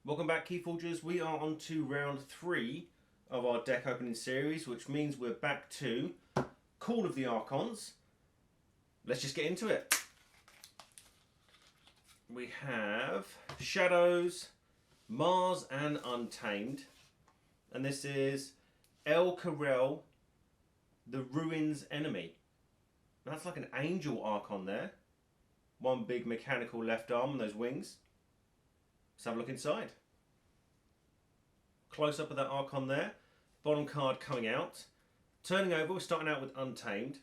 Welcome back, Keyforgers. We are on to round 3 of our deck opening series, which means we're back to Call of the Archons. Let's just get into it. We have Shadows, Mars and Untamed. And this is El Corel, the Ruins Enemy. That's like an angel Archon there. One big mechanical left arm and those wings. Let's have a look inside. Close up of that Archon there. Bottom card coming out. Turning over, we're starting out with Untamed.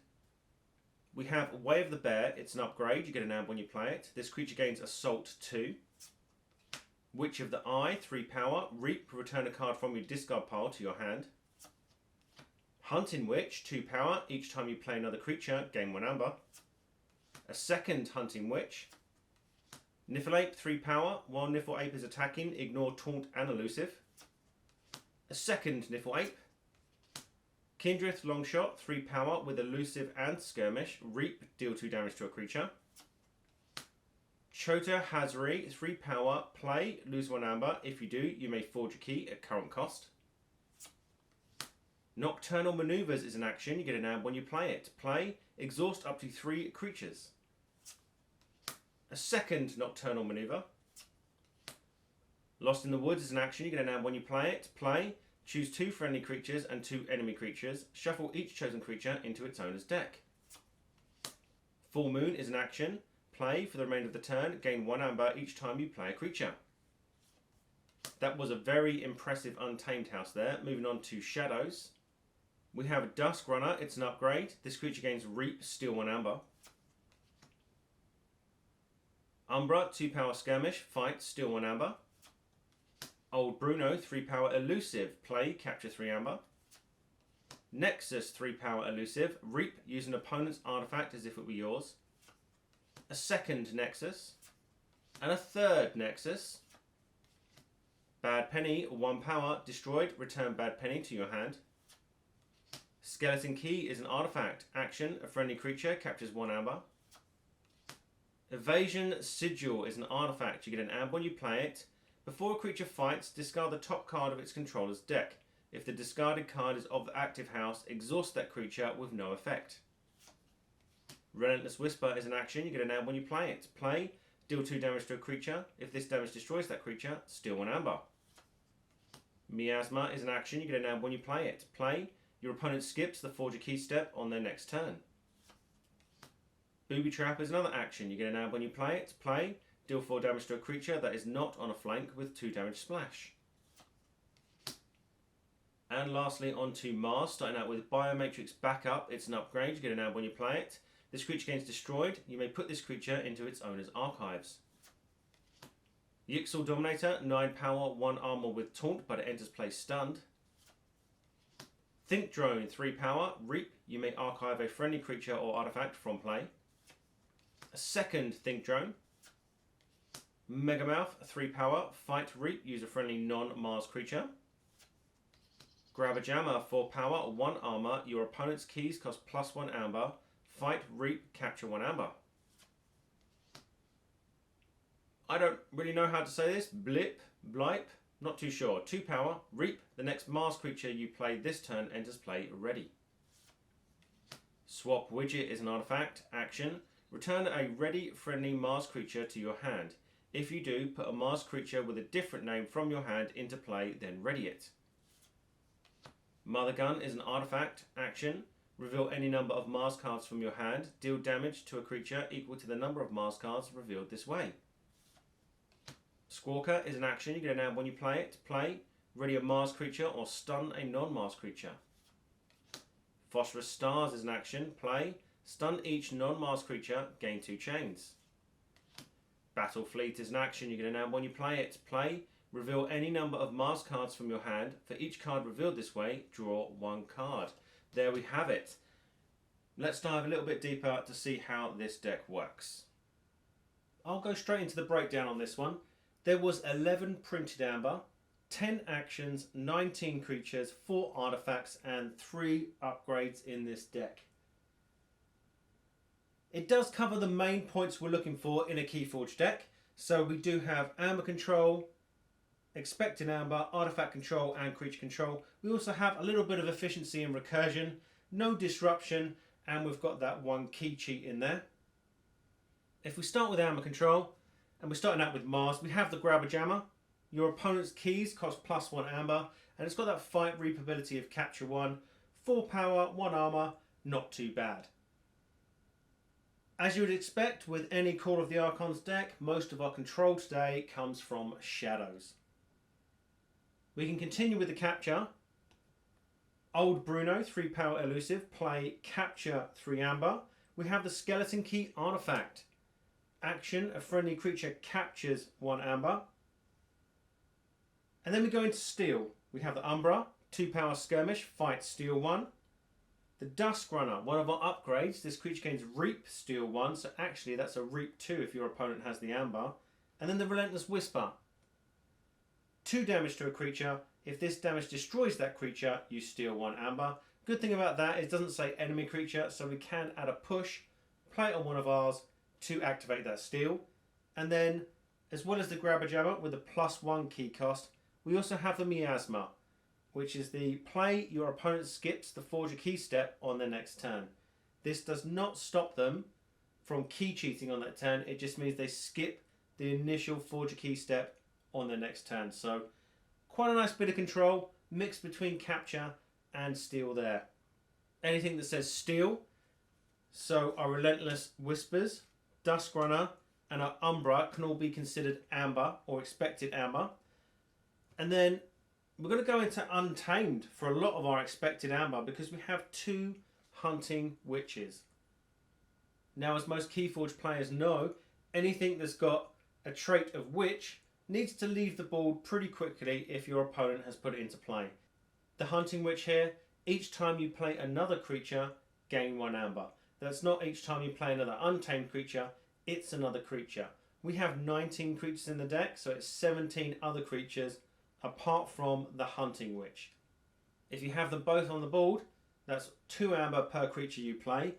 We have Way of the Bear. It's an upgrade. You get an amp when you play it. This creature gains Assault 2. Witch of the Eye, 3 power. Reap, return a card from your discard pile to your hand. Hunting Witch, 2 power. Each time you play another creature, gain 1 amber. A second Hunting Witch. Niffle-Ape, 3 power. While Niffle-Ape is attacking, ignore Taunt and Elusive. A second Niffle-Ape. Kindred Longshot, 3 power with Elusive and Skirmish. Reap, deal 2 damage to a creature. Chota Hazari, 3 power. Play, lose 1 amber. If you do, you may forge a key at current cost. Nocturnal Maneuvers is an action. You get an amp when you play it. Play, exhaust up to 3 creatures. A second Nocturnal Maneuver. Lost in the Woods is an action. You get an amp when you play it. Play, choose 2 friendly creatures and 2 enemy creatures. Shuffle each chosen creature into its owner's deck. Full Moon is an action. Play for the remainder of the turn. Gain 1 amber each time you play a creature. That was a very impressive Untamed house there. Moving on to Shadows. We have Dusk Runner. It's an upgrade. This creature gains Reap, steal 1 amber. Umbra, 2 power Skirmish. Fight, steal 1 amber. Old Bruno, 3 power Elusive. Play, capture 3 amber. Nexus, 3 power Elusive. Reap, use an opponent's artifact as if it were yours. A second Nexus. And a third Nexus. Bad Penny, 1 power. Destroyed, return Bad Penny to your hand. Skeleton Key is an artifact. Action, a friendly creature captures 1 amber. Evasion Sigil is an artifact. You get an amp when you play it. Before a creature fights, discard the top card of its controller's deck. If the discarded card is of the active house, exhaust that creature with no effect. Relentless Whisper is an action. You get an amp when you play it. Play, deal 2 damage to a creature. If this damage destroys that creature, steal 1 amber. Miasma is an action. You get an amp when you play it. Play, your opponent skips the Forge a Key step on their next turn. Booby Trap is another action. You get an amp when you play it. Play, deal 4 damage to a creature that is not on a flank with 2 damage splash. And lastly, on to Mars, starting out with Biomatrix Backup. It's an upgrade. You get an amp when you play it. This creature gains destroyed. You may put this creature into its owner's archives. Yixel Dominator, 9 power, 1 armor with taunt, but it enters play stunned. Think Drone, 3 power. Reap, you may archive a friendly creature or artifact from play. A second Think Drone. Megamouth, 3 power. Fight Reap, use a friendly non-Mars creature. Grabajammer, 4 power, 1 armor. Your opponent's keys cost +1 amber. Fight Reap, capture 1 amber. I don't really know how to say this. Blipe, not too sure. 2 power, Reap, the next Mars creature you play this turn enters play ready. Swap Widget is an artifact. Action, return a ready friendly Mars creature to your hand. If you do, put a Mars creature with a different name from your hand into play, then ready it. Mother Gun is an artifact. Action, reveal any number of Mars cards from your hand. Deal damage to a creature equal to the number of Mars cards revealed this way. Squawker is an action. You get an amp when you play it. Play, ready a Mars creature or stun a non-Mars creature. Phosphorus Stars is an action. Play, stun each non-Mars creature, gain 2 chains. Battle Fleet is an action. You get an amp when you play it. Play, reveal any number of Mars cards from your hand. For each card revealed this way, draw 1 card. There we have it. Let's dive a little bit deeper to see how this deck works. I'll go straight into the breakdown on this one. There was 11 printed amber, 10 actions, 19 creatures, 4 artifacts, and 3 upgrades in this deck. It does cover the main points we're looking for in a Keyforge deck. So we do have amber control, expected amber, artifact control and creature control. We also have a little bit of efficiency and recursion, no disruption, and we've got that one key cheat in there. If we start with amber control, and we're starting out with Mars, we have the Grabber Jammer. Your opponent's keys cost +1 amber, and it's got that fight reap ability of capture 1, 4 power, 1 armor, not too bad. As you would expect with any Call of the Archons deck, most of our control today comes from shadows. We can continue with the capture. Old Bruno, 3 power elusive, play capture 3 amber. We have the skeleton key artifact. Action, a friendly creature captures 1 amber. And then we go into steel. We have the Umbra, 2 power skirmish, fight steal 1. The Dusk Runner, one of our upgrades. This creature gains reap steal 1, so actually that's a reap 2 if your opponent has the amber. And then the Relentless Whisper. 2 damage to a creature. If this damage destroys that creature, you steal 1 amber. Good thing about that is it doesn't say enemy creature, so we can add a push, play it on one of ours to activate that steal. And then, as well as the Grabber Jammer with a +1 key cost, we also have the Miasma, which is the play your opponent skips the Forger key step on their next turn. This does not stop them from key cheating on that turn, it just means they skip the initial Forger key step on their next turn. So quite a nice bit of control mixed between capture and steal there. Anything that says steal, so our Relentless Whispers, Dusk Runner and our Umbra can all be considered amber or expected amber. And then we're going to go into Untamed for a lot of our expected amber because we have 2 Hunting Witches. Now, as most Keyforge players know, anything that's got a trait of Witch needs to leave the board pretty quickly if your opponent has put it into play. The Hunting Witch here, each time you play another creature, gain 1 amber. That's not each time you play another untamed creature, it's another creature. We have 19 creatures in the deck, so it's 17 other creatures apart from the Hunting Witch. If you have them both on the board, that's 2 amber per creature you play.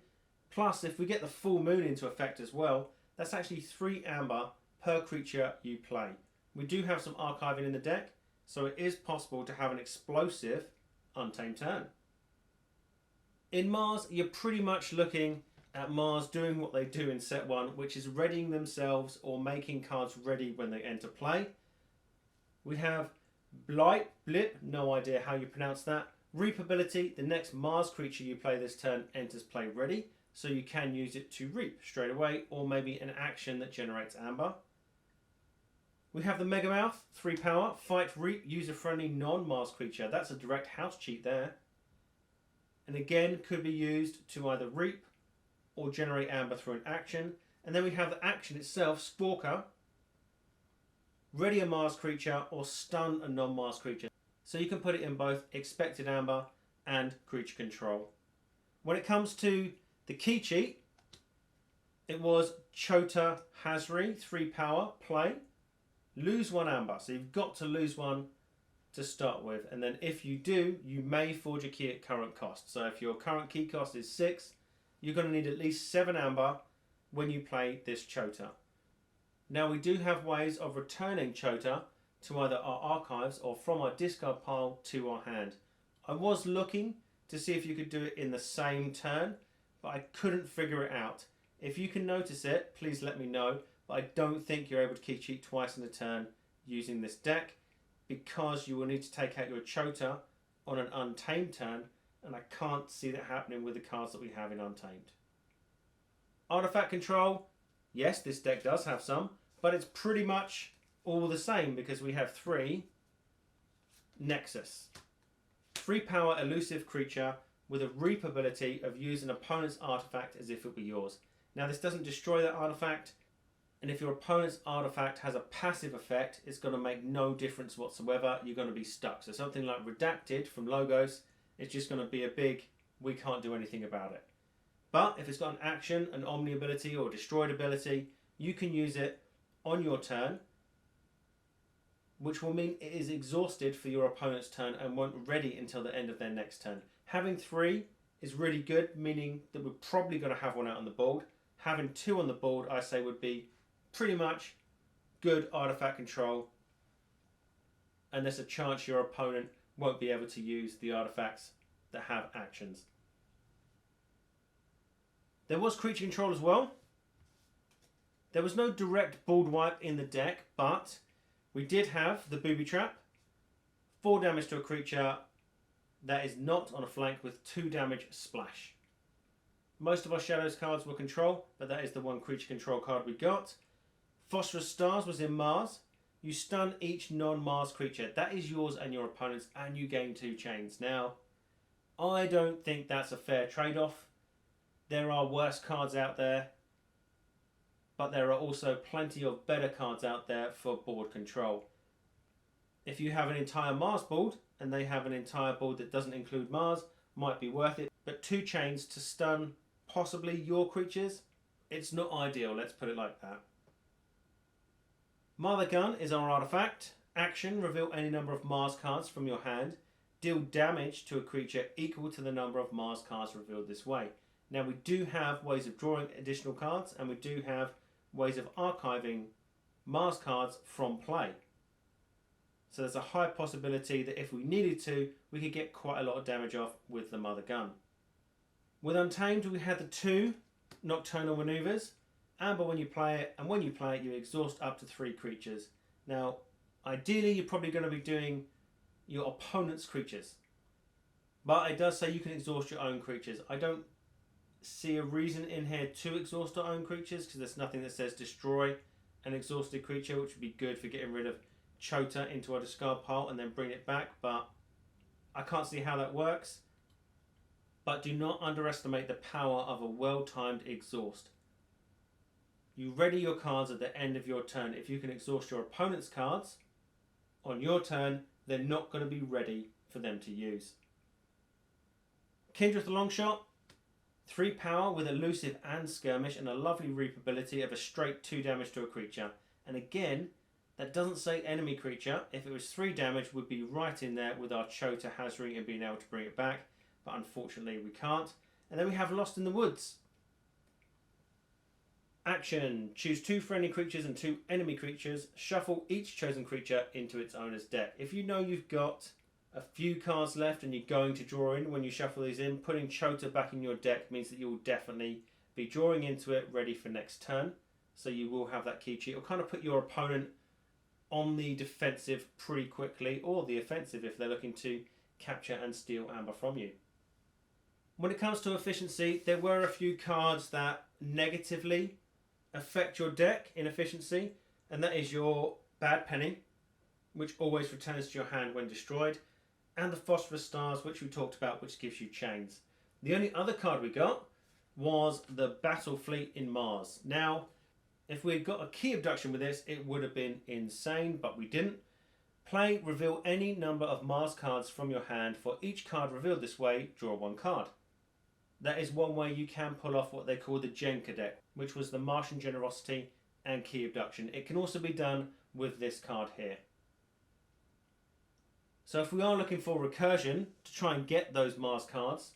Plus, if we get the full moon into effect as well, that's actually 3 amber per creature you play. We do have some archiving in the deck, so it is possible to have an explosive untamed turn. In Mars, you're pretty much looking at Mars doing what they do in set 1, which is readying themselves or making cards ready when they enter play. We have Blip, no idea how you pronounce that. Reap ability, the next Mars creature you play this turn enters play ready, so you can use it to reap straight away, or maybe an action that generates amber. We have the Megamouth, 3 power, fight reap, user-friendly non-Mars creature. That's a direct house cheat there. And again, could be used to either reap or generate amber through an action. And then we have the action itself, Stalker. Ready a Mars creature or stun a non-Mars creature. So you can put it in both expected amber and creature control. When it comes to the key cheat, it was Chota Hazri, 3 power, play. Lose 1 amber. So you've got to lose 1 to start with. And then if you do, you may forge a key at current cost. So if your current key cost is 6, you're going to need at least 7 amber when you play this Chota. Now we do have ways of returning Chota to either our archives or from our discard pile to our hand. I was looking to see if you could do it in the same turn, but I couldn't figure it out. If you can notice it, please let me know, but I don't think you're able to key cheat twice in a turn using this deck because you will need to take out your Chota on an untamed turn, and I can't see that happening with the cards that we have in Untamed. Artifact control. Yes, this deck does have some, but it's pretty much all the same because we have 3 Nexus. 3 power elusive creature with a reap ability of using an opponent's artifact as if it were yours. Now this doesn't destroy that artifact, and if your opponent's artifact has a passive effect, it's going to make no difference whatsoever. You're going to be stuck. So something like Redacted from Logos, it's just going to be a big, we can't do anything about it. But if it's got an action, an Omni ability or destroyed ability, you can use it on your turn, which will mean it is exhausted for your opponent's turn and won't ready until the end of their next turn. Having 3 is really good, meaning that we're probably going to have 1 out on the board. Having 2 on the board, I say, would be pretty much good artifact control. and there's a chance your opponent won't be able to use the artifacts that have actions. There was creature control as well. There was no direct board wipe in the deck, but we did have the booby trap. 4 damage to a creature that is not on a flank with 2 damage splash. Most of our Shadows cards were control, but that is the one creature control card we got. Phosphorus Stars was in Mars. You stun each non-Mars creature. That is yours and your opponent's, and you gain 2 chains. Now, I don't think that's a fair trade-off. There are worse cards out there, but there are also plenty of better cards out there for board control. If you have an entire Mars board, and they have an entire board that doesn't include Mars, might be worth it. But 2 chains to stun possibly your creatures, it's not ideal, let's put it like that. Mother Gun is our artifact. Action, reveal any number of Mars cards from your hand. Deal damage to a creature equal to the number of Mars cards revealed this way. Now we do have ways of drawing additional cards, and we do have ways of archiving Mars cards from play. So there's a high possibility that if we needed to, we could get quite a lot of damage off with the Mother Gun. With Untamed, we had the 2 Nocturnal Maneuvers. Amber when you play it, and when you play it, you exhaust up to 3 creatures. Now, ideally, you're probably going to be doing your opponent's creatures. But it does say you can exhaust your own creatures. I don't see a reason in here to exhaust our own creatures, because there's nothing that says destroy an exhausted creature, which would be good for getting rid of Chota into our discard pile and then bring it back, but I can't see how that works. But do not underestimate the power of a well-timed exhaust. You ready your cards at the end of your turn. If you can exhaust your opponent's cards on your turn, they're not going to be ready for them to use. Kindred the Longshot, 3 power with Elusive and Skirmish, and a lovely reapability of a straight 2 damage to a creature. And again, that doesn't say enemy creature. If it was 3 damage, we'd be right in there with our Chota Hazri and being able to bring it back. But unfortunately, we can't. And then we have Lost in the Woods. Action. Choose 2 friendly creatures and 2 enemy creatures. Shuffle each chosen creature into its owner's deck. If you know you've got a few cards left and you're going to draw in when you shuffle these in, putting Chota back in your deck means that you'll definitely be drawing into it ready for next turn. So you will have that key cheat. It'll kind of put your opponent on the defensive pretty quickly, or the offensive if they're looking to capture and steal Amber from you. When it comes to efficiency, there were a few cards that negatively affect your deck in efficiency, and that is your Bad Penny, which always returns to your hand when destroyed, and the Phosphorus Stars, which we talked about, which gives you chains. The only other card we got was the Battle Fleet in Mars. Now, if we had got a key abduction with this, it would have been insane, but we didn't. Play, reveal any number of Mars cards from your hand. For each card revealed this way, draw 1 card. That is one way you can pull off what they call the Jenka deck, which was the Martian Generosity and Key Abduction. It can also be done with this card here. So if we are looking for recursion to try and get those Mars cards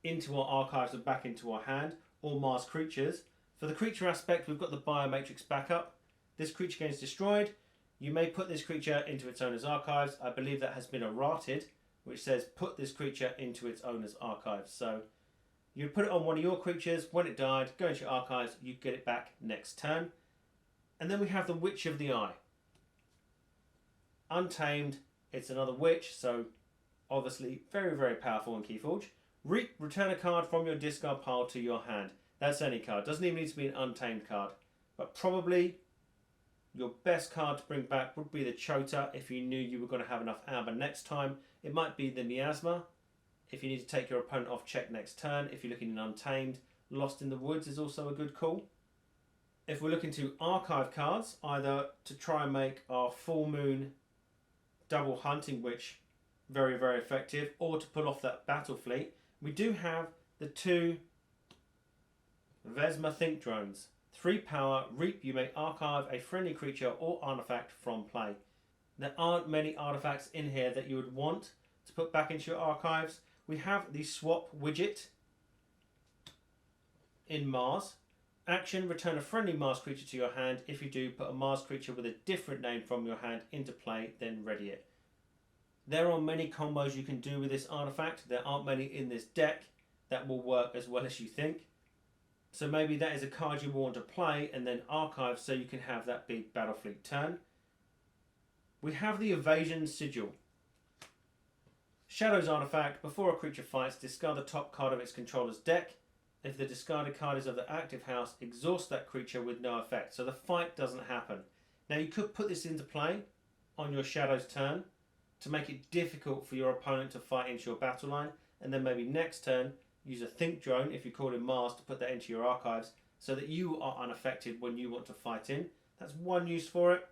into our archives and back into our hand, or Mars creatures, for the creature aspect we've got the Biomatrix backup. This creature gains destroyed. You may put this creature into its owner's archives. I believe that has been errated, which says put this creature into its owner's archives. So you put it on one of your creatures, when it died, go into your archives, you get it back next turn. And then we have the Witch of the Eye. Untamed, it's another witch, so obviously very, very powerful in Keyforge. Return a card from your discard pile to your hand. That's any card, doesn't even need to be an untamed card. But probably your best card to bring back would be the Chota if you knew you were going to have enough Amber next time. It might be the Miasma if you need to take your opponent off check next turn. If you're looking in Untamed, Lost in the Woods is also a good call. If we're looking to archive cards, either to try and make our Full Moon double hunting witch very, very effective, or to pull off that Battle Fleet, we do have the 2 Vesma Think Drones. 3 power, Reap, you may archive a friendly creature or artifact from play. There aren't many artifacts in here that you would want to put back into your archives. We have the Swap widget in Mars. Action, return a friendly Mars creature to your hand. If you do, put a Mars creature with a different name from your hand into play, then ready it. There are many combos you can do with this artifact. There aren't many in this deck that will work as well as you think. So maybe that is a card you want to play and then archive so you can have that big battle fleet turn. We have the Evasion Sigil. Shadows artifact. Before a creature fights, discard the top card of its controller's deck. If the discarded card is of the active house, exhaust that creature with no effect. So the fight doesn't happen. Now you could put this into play on your Shadows turn to make it difficult for your opponent to fight into your battle line, and then maybe next turn use a Think Drone, if you call him Mars, to put that into your archives so that you are unaffected when you want to fight in. That's one use for it.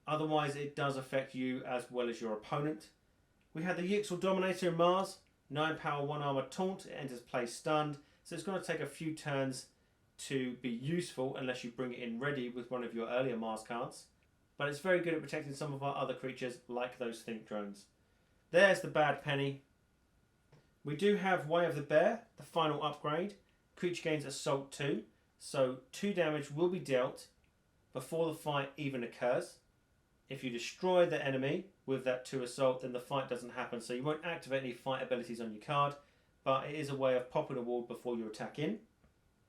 Otherwise it does affect you as well as your opponent. We had the Yixel Dominator in Mars, 9 power, 1 armor taunt. It enters play stunned, so it's going to take a few turns to be useful unless you bring it in ready with one of your earlier Mars cards. But it's very good at protecting some of our other creatures like those Think Drones. There's the bad penny. We do have Way of the Bear, the final upgrade. Creature gains Assault 2, so 2 damage will be dealt before the fight even occurs. If you destroy the enemy with that 2 Assault, then the fight doesn't happen, so you won't activate any fight abilities on your card, but it is a way of popping a ward before you attack in.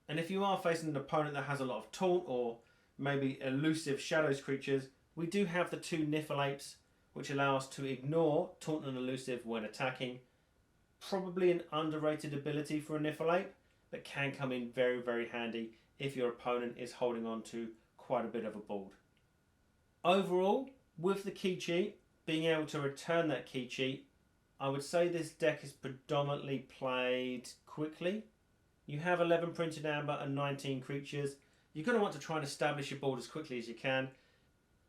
And if you are facing an opponent that has a lot of taunt or maybe elusive Shadows creatures, we do have the 2 Niflapes, which allow us to ignore taunt and elusive when attacking. Probably an underrated ability for a Niflape, but can come in very, very handy if your opponent is holding on to quite a bit of a board. Overall, with the key cheat, being able to return that key cheat, I would say this deck is predominantly played quickly. You have 11 printed amber and 19 creatures. You're going to want to try and establish your board as quickly as you can,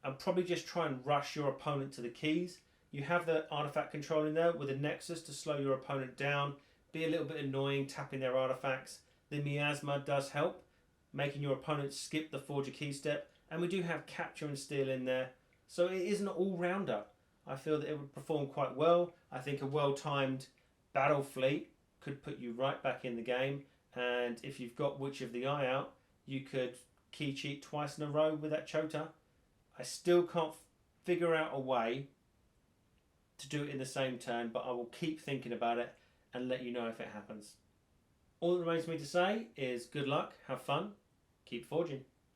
and probably just try and rush your opponent to the keys. You have the artifact control in there with a Nexus to slow your opponent down, be a little bit annoying tapping their artifacts. The Miasma does help, making your opponent skip the Forger key step, and we do have Capture and Steal in there, so it is an all-rounder. I feel that it would perform quite well. I think a well-timed battle fleet could put you right back in the game, and if you've got Witch of the Eye out, you could key cheat twice in a row with that Chota. I still can't figure out a way to do it in the same turn, but I will keep thinking about it and let you know if it happens. All that remains for me to say is good luck, have fun, keep forging.